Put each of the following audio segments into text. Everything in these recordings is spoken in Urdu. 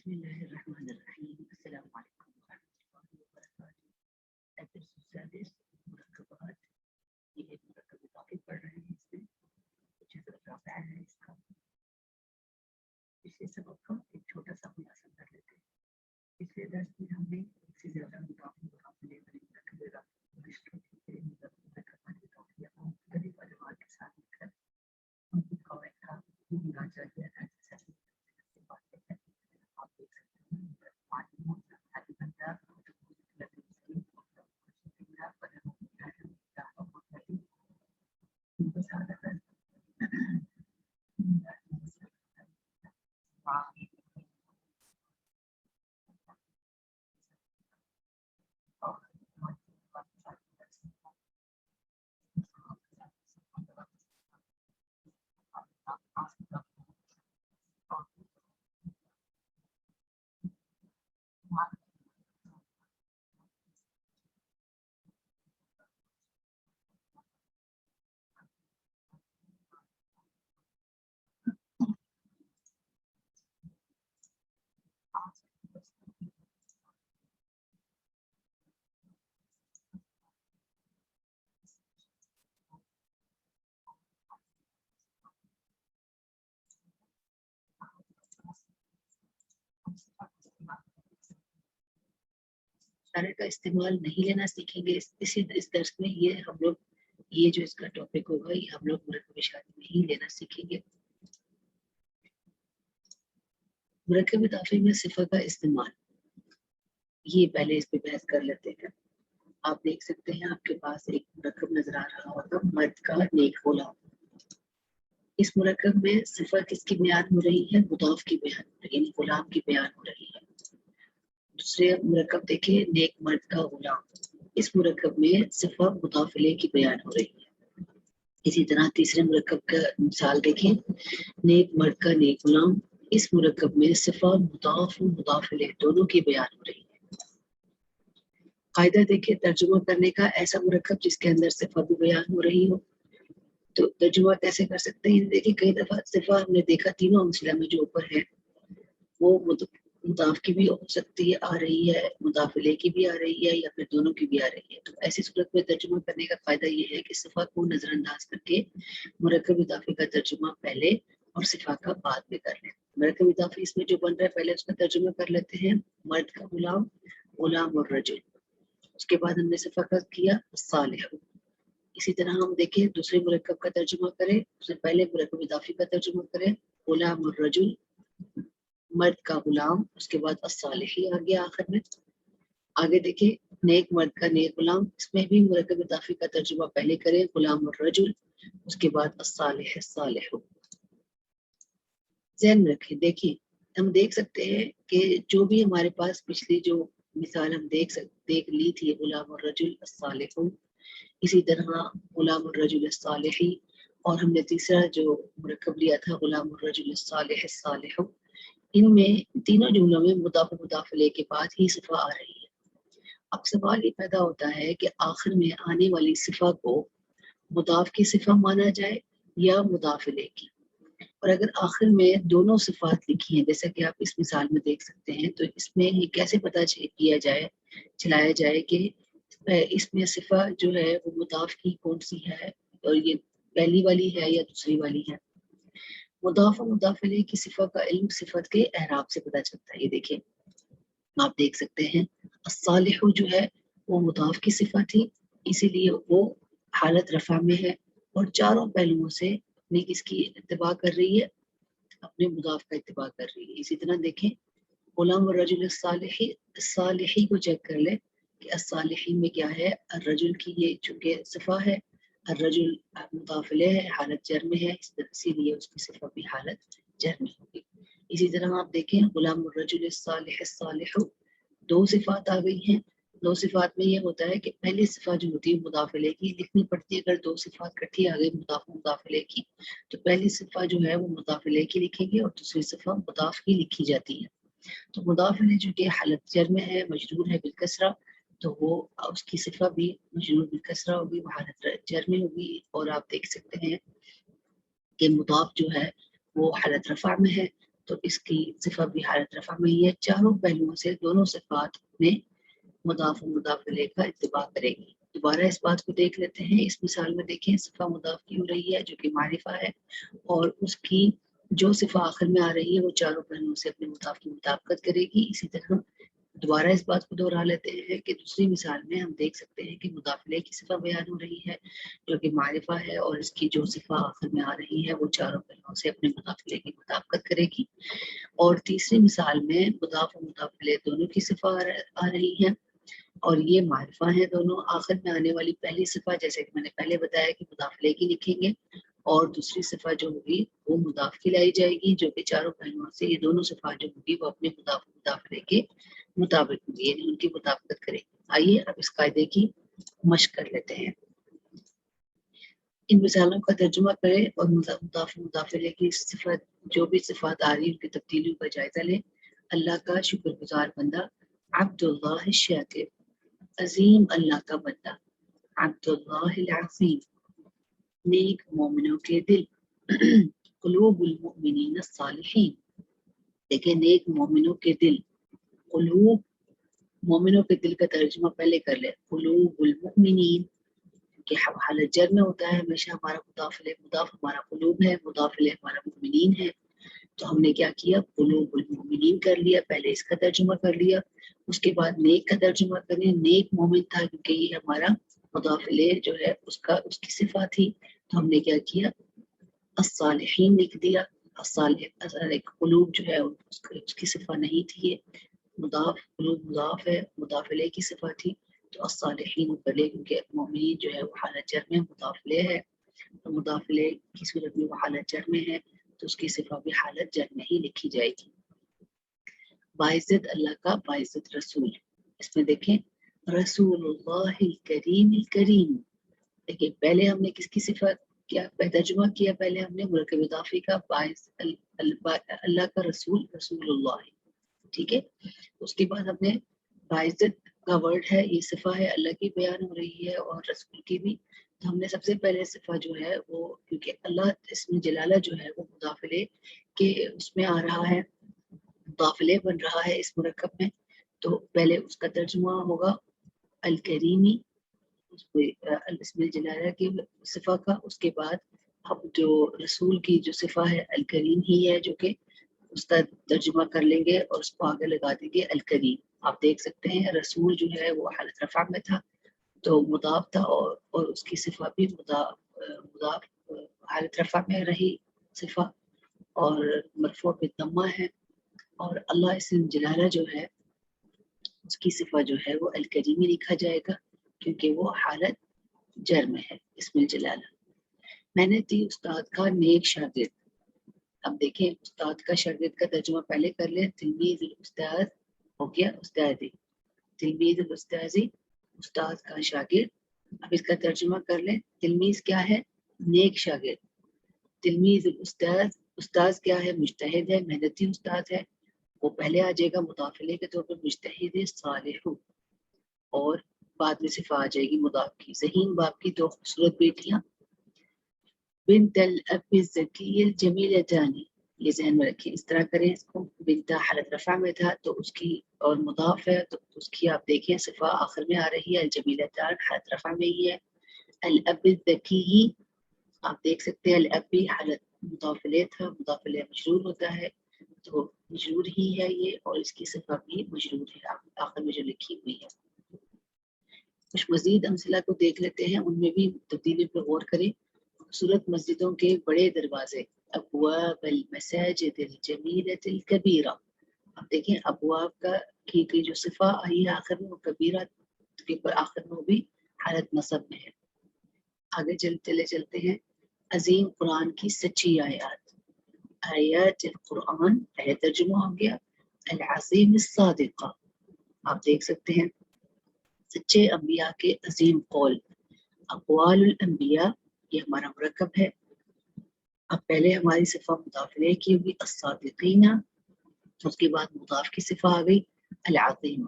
بسم اللہ الرحمن الرحیم. السلام علیکم ورحمۃ اللہ وبرکاتہ. درس السادس مرکبات. یہ ایک مرکب اضافی پڑھ رہے ہیں. اس میں کچھ اضافہ ہے اس کا. پچھلے سبق کا ایک چھوٹا سا خلاصہ کر لیتے ہیں. پچھلے درس میں ہم نے ایک سے زیادہ مقابلے والے مرکب کے ساتھ مل کر ان کی قواعد کا ہونا چاہیے تھا. سارے کا استعمال نہیں لینا سیکھیں گے اس درس میں. یہ ہم لوگ یہ جو اس کا ٹاپک ہوگا یہ ہم لوگ مرکب شادی میں ہی لینا سیکھیں گے. مرکب اضافی میں صفت کا استعمال یہ پہلے اس پہ بحث کر لیتے ہیں. آپ دیکھ سکتے ہیں آپ کے پاس ایک مرکب نظر آ رہا ہوگا مرد کا نیک غلام. اس مرکب میں صفت کس کی بیان ہو رہی ہے؟ مضاف کی بیان ہو رہی ہے، یعنی غلام کی بیان ہو رہی ہے. دوسرے مرکب دیکھیں نیک مرد کا غلام. اس مرکب میں صفت مضاف الیہ کی بیان ہو رہی ہے. اسی طرح تیسرے مرکب کا مثال دیکھیں نیک مرد کا نیک غلام. اس مرکب میں صفت مضاف و مضاف الیہ دونوں کی بیان ہو رہی ہے. قاعدہ دیکھیں ترجمہ کرنے کا ایسا مرکب جس کے اندر صفت بھی بیان ہو رہی ہو. تو ترجمہ کیسے کر سکتے ہیں؟ دیکھیں کئی دفعہ صفت ہم نے دیکھا تینوں امثلہ میں جو اوپر ہے وہ مضاف کی بھی ہو سکتی ہے، آ رہی ہے، مضاف الیہ کی بھی آ رہی ہے، یا پھر دونوں کی بھی آ رہی ہے. تو ایسی صورت میں ترجمہ کرنے کا فائدہ یہ ہے کہ صفت کو نظر انداز کر کے مرکب اضافی کا ترجمہ پہلے اور صفت کا بعد میں کر لیں. مرکب اضافی اس میں جو بن رہا ہے پہلے اس کا ترجمہ کر لیتے ہیں. مرد کا غلام، غلام اور رجل. اس کے بعد ہم نے صفت کا کیا صالح. اسی طرح ہم دیکھیں دوسرے مرکب کا ترجمہ کریں، اس سے پہلے مرکب اضافی کا ترجمہ کریں غلام اور رجل، مرد کا غلام، اس کے بعد الصالحی آ گیا آخر میں. آگے دیکھیں نیک مرد کا نیک غلام. اس میں بھی مرکب اضافی کا ترجمہ پہلے کریں غلام اور رجل، اس کے بعد الصالح الصالح. ذہن رکھیں. دیکھیں ہم دیکھ سکتے ہیں کہ جو بھی ہمارے پاس پچھلی جو مثال ہم دیکھ لی تھی غلام اور رجل الصالح، اسی طرح غلام اور رجل الصالحی، اور ہم نے تیسرا جو مرکب لیا تھا غلام اور رجل الصالح الصالح. ان میں تینوں جملوں میں مضاف و مضاف الیہ کے بعد ہی صفت آ رہی ہے. اب سوال یہ پیدا ہوتا ہے کہ آخر میں آنے والی صفت کو مضاف کی صفت مانا جائے یا مضاف الیہ کی. اور اگر آخر میں دونوں صفات لکھی ہیں جیسا کہ آپ اس مثال میں دیکھ سکتے ہیں، تو اس میں یہ کیسے پتہ چلایا جائے کہ اس میں صفت جو ہے وہ مضاف کی کون سی ہے اور یہ پہلی والی ہے یا دوسری والی ہے. مضاف و مضاف الیہ کی صفت کا علم صفت کے اعراب سے پتہ چلتا ہے. یہ دیکھیں آپ دیکھ سکتے ہیں الصالح جو ہے وہ مضاف کی صفت تھی، اسی لیے وہ حالت رفع میں ہے اور چاروں پہلوؤں سے اپنی کس کی اتباع کر رہی ہے؟ اپنے مضاف کا اتباع کر رہی ہے. اسی طرح دیکھیں غلام الرجل الصالحی، الصالحی کو چیک کر لیں کہ الصالحی میں کیا ہے. الرجل کی یہ چونکہ صفت ہے، الرجل مضاف الیہ ہے، حالت جر میں ہے، اسی لیے اس کی صفت بھی حالت جر میں ہوگی. اسی طرح آپ دیکھیں غلام الرجل الصالح الصالح، دو صفات آ گئی ہیں. دو صفات میں یہ ہوتا ہے کہ پہلی صفت جو ہوتی ہے مضاف الیہ کی لکھنی پڑتی ہے. اگر دو صفات اکٹھی آ گئی مضاف الیہ کی تو پہلی صفت جو ہے وہ مضاف الیہ کی لکھیں گے اور دوسری صفت مضاف کی لکھی جاتی ہے. تو مضاف الیہ جو کہ حالت جر میں ہے، مجرور ہے بالکسرہ، تو وہ اس کی صفت بھی مجرور بالکسرہ ہوگی، وہ حالت جر میں ہوگی. اور آپ دیکھ سکتے ہیں کہ مضاف جو ہے وہ حالت رفع میں ہے، تو اس کی صفت بھی حالت رفع میں ہی ہے. چاروں پہلوؤں سے دونوں صفات میں مضاف و مضاف الیہ کا اتباع کرے گی. دوبارہ اس بات کو دیکھ لیتے ہیں. اس مثال میں دیکھیں صفہ مضاف کی ہو رہی ہے جو کہ معرفہ ہے، اور اس کی جو صفہ آخر میں آ رہی ہے وہ چاروں پہلوؤں سے اپنے مضاف کی مطابقت کرے گی. اسی طرح دوبارہ اس بات کو دہرا لیتے ہیں کہ دوسری مثال میں ہم دیکھ سکتے ہیں کہ مضاف الیہ کی صفہ بیان ہو رہی ہے جو کہ معرفہ ہے، اور اس کی جو صفہ آخر میں آ رہی ہے وہ چاروں پہلوؤں سے اپنے مضاف الیہ کی مطابقت کرے گی. اور تیسری مثال میں مضاف و مضاف الیہ دونوں کی صفہ آ رہی ہے، اور یہ معرفہ ہیں دونوں. آخر میں آنے والی پہلی صفہ جیسے کہ میں نے پہلے بتایا کہ مضاف الیہ کی لکھیں گے، اور دوسری صفہ جو ہوگی وہ مضاف کی لائی جائے گی، جو کہ چاروں پہلوؤں سے یہ دونوں صفات جو ہوگی وہ اپنے مضاف الیہ کے مطابق ہوگی، یعنی ان کی مطابقت کرے گی. آئیے اب اس قاعدے کی مشق کر لیتے ہیں. ان مثالوں کا ترجمہ کریں اور مضاف الیہ کی صفت جو بھی صفات آ رہی ہیں ان کی تبدیلیوں کا جائزہ لیں. اللہ کا شکر گزار بندہ عبد اللہ الشاکر، عظیم اللہ کا بندہ عبد اللہ العظیم، نیک مومنوں کے دل قلوب المؤمنین الصالحین. دیکھیں نیک مومنوں کے دل، قلوب مومنوں کے دل کا ترجمہ پہلے کر لیں. قلوب المؤمنین کہ حالت جر میں ہوتا ہے ہمیشہ ہمارا مضاف الیہ، مضاف ہمارا قلوب ہے، مضاف الیہ ہمارا مؤمنین ہے. تو ہم نے کیا کیا؟ قلوب المؤمنین کر لیا، پہلے اس کا ترجمہ کر لیا، اس کے بعد نیک کا ترجمہ کریں. نیک مومن تھا کیونکہ یہ ہمارا مضاف الیہ جو ہے اس کی صفات تھی، تو ہم نے کیا کیا؟ الصالحین لکھ دیا. الصالح قلوب جو ہے اس کی صفت نہیں تھی، یہ مضاف قلوب مضاف ہے، مضاف الیہ کی صفت تھی، تو الصالحین اوپر لے کیونکہ مومنین جو ہے وہ حالت جر میں مضاف الیہ ہے، تو مضاف الیہ کی صورت میں وہ حالت جر میں ہے تو اس کی صفت بھی حالت جر میں ہی لکھی جائے گی. باعزت اللہ کا باعزت رسول، اس میں دیکھیں رسول اللہ الکریم الکریم. دیکھیں پہلے ہم نے کس کی صفت کیا ترجمہ کیا؟ پہلے ہم نے مرکب اضافی کا اللہ کا رسول رسول اللہ، ٹھیک ہے. اس کے بعد ہم نے باعزت کا ورڈ ہے، یہ صفہ ہے اللہ کی بیان ہو رہی ہے اور رسول کی بھی. تو ہم نے سب سے پہلے صفہ جو ہے وہ کیونکہ اللہ اسم جلالہ جو ہے وہ مضاف الیہ کے اس میں آ رہا ہے، مضاف الیہ بن رہا ہے اس مرکب میں، تو پہلے اس کا ترجمہ ہوگا الکریمی اسم جلالہ کی صفہ کا. اس کے بعد اب جو رسول کی جو صفہ ہے الکریم ہی ہے جو کہ اس کا ترجمہ کر لیں گے اور اس کو آگے لگا دیں گے الکریم. آپ دیکھ سکتے ہیں رسول جو ہے وہ حالت رفع میں تھا تو مضاف تھا، اور اس کی صفہ بھی مضاف حالت رفع میں رہی صفہ، اور مرفوع بالضمہ ہے. اور اللہ اسم جلالہ جو ہے اس کی صفہ جو ہے وہ الکریمی لکھا جائے گا کیونکہ وہ حالت جر میں ہے اسم الجلالہ. میں نے تھی استاد کا نیک شاگرد. اب دیکھیں استاد کا شاگرد کا ترجمہ پہلے کر لیں. تلمیذ الاستاذ ہو گیا استادی، تلمیذ الاستاذی استاد کا شاگرد. اب اس کا ترجمہ کر لیں. تلمیذ کیا ہے؟ نیک شاگرد. تلمیذ الاستاذ استاذ کیا ہے؟ مجتہد ہے، محنتی استاد ہے. وہ پہلے آ جائے گا مضاف الیہ کے طور پر مجتہد صالح، اور بعد میں صفہ آ جائے گی مضاف کی. ذہین باپ کی دو خوبصورت بیٹیاں. بنت الاب الزکی الجمیلتانی، یہ ذہن میں رکھیں، اس طرح کریں اس کو. بنتا حالت رفع میں تھا تو اس کی اور مضاف ہے تو اس کی آپ دیکھیں صفہ آخر میں آ رہی ہے الجمیلتان، حالت رفع میں ہی ہے. الاب الزکی آپ دیکھ سکتے ہیں الاب بھی حالت مضاف الیہ تھا، مضاف الیہ مجرور ہوتا ہے تو مجرور ہی ہے یہ، اور اس کی صفہ بھی مجرور ہے آخر میں جو لکھی ہوئی ہے. کچھ مزید امثلہ کو دیکھ لیتے ہیں، ان میں بھی تبدیلی پر غور کریں. خوبصورت مسجدوں کے بڑے دروازے، ابواب المساجد الجمیلۃ الکبیرہ. اب دیکھیں ابواب کا کی جو صفہ آئی ہے آخر میں وہ کبیرہ کے آخر میں وہ بھی حالت نصب میں ہے. آگے چلتے ہیں. عظیم قرآن کی سچی آیات، آیات القرآن پہلے ترجمہ ہو گیا. العظیم الصادقہ آپ دیکھ سکتے ہیں سچے انبیاء کے عظیم قول. اقوال الانبیاء یہ ہمارا مرکب ہے. اب پہلے ہماری صفہ مضاف الیہ کی ہوگی الصادقین، اس کے بعد مضاف کی صفہ آ گئی العظیم.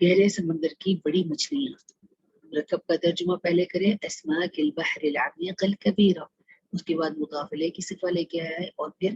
گہرے سمندر کی بڑی مچھلیاں، مرکب کا ترجمہ پہلے کریں اسماک البحر العمیق الکبیرہ، اس کے بعد مضاف الیہ کی صفہ لے کے آیا ہے اور پھر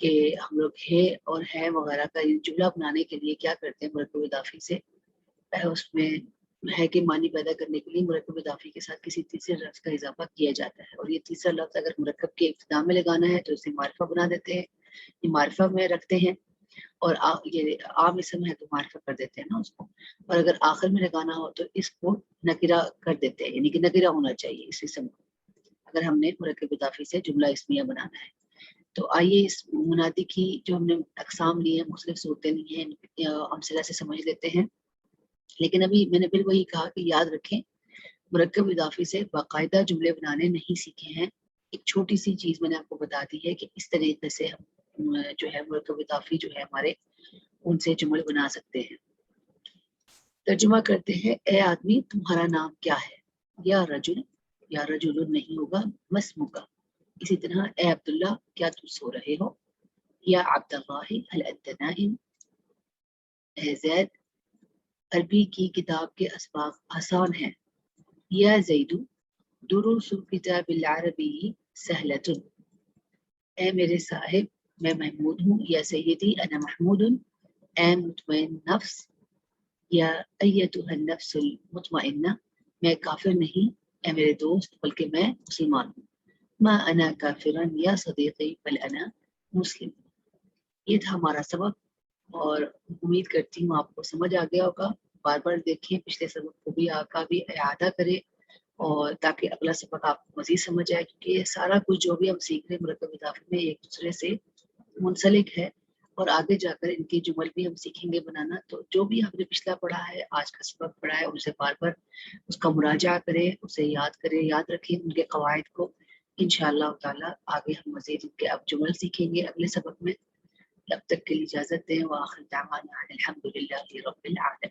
کہ ہم لوگ ہے اور ہے وغیرہ کا یہ جملہ بنانے کے لیے کیا کرتے ہیں مرکب اضافی سے، اس میں ہے کہ معنی پیدا کرنے کے لیے مرکب اضافی کے ساتھ کسی تیسرے لفظ کا اضافہ کیا جاتا ہے، اور یہ تیسرا لفظ اگر مرکب کے ابتدا میں لگانا ہے تو اسے معرفہ بنا دیتے ہیں، یہ معرفہ میں رکھتے ہیں، اور یہ عام اسم ہے تو معرفہ کر دیتے ہیں نا اس کو، اور اگر آخر میں لگانا ہو تو اس کو نکرہ کر دیتے ہیں، یعنی کہ نکرہ ہونا چاہیے اس اسم کو اگر ہم نے مرکب اضافی سے جملہ اسمیہ بنانا ہے۔ تو آئیے اس منادی کی جو ہم نے اقسام لی ہیں، مختلف صورتیں لی ہیں، امثلہ سے سمجھ لیتے ہیں، لیکن ابھی میں نے پھر وہی کہا کہ یاد رکھیں مرکب اضافی سے باقاعدہ جملے بنانے نہیں سیکھے ہیں، ایک چھوٹی سی چیز میں نے آپ کو بتا دی ہے کہ اس طریقے سے ہم جو ہے مرکب اضافی جو ہے ہمارے ان سے جمل بنا سکتے ہیں۔ ترجمہ کرتے ہیں، اے آدمی تمہارا نام کیا ہے، یا رجل نہیں ہوگا مسمو کا، اسی طرح اے عبداللہ کیا تم سو رہے ہو، یا عبداللہ هل انت نائم، اے زید عربی کی کتاب کے اسباق آسان ہیں، یا زید دروس الکتاب العربی سہلۃ، اے میرے صاحب میں محمود ہوں، یا سیدی انا محمود، اے مطمئن نفس، یا ایتها النفس المطمئنہ میں کافر نہیں اے میرے دوست بلکہ میں مسلمان ہوں، ما انا کافرن یا صدیقی بل انا مسلم۔ یہ تھا ہمارا سبق، اور امید کرتی ہوں آپ کو سمجھ آ گیا ہوگا، بار بار دیکھیں پچھلے سبق کو بھی کا بھی اعادہ کریں، اور تاکہ اگلا سبق آپ کو مزید سمجھ آئے، کیونکہ یہ سارا کچھ جو بھی ہم سیکھ رہے ہیں مرکب اضافی میں ایک دوسرے سے منسلک ہے، اور آگے جا کر ان کی جمل بھی ہم سیکھیں گے بنانا۔ تو جو بھی ہم نے پچھلا پڑھا ہے، آج کا سبق پڑھا ہے، اسے بار بار اس کا مراجعہ کریں، اسے یاد کریں، یاد رکھیں ان کے قواعد کو، انشاءاللہ تعالی آگے ہم مزید ان کے اب جمل سیکھیں گے اگلے سبق میں۔ تب تک کے لیے اجازت دیں، وآخر دعوانا الحمد للہ رب العالمین۔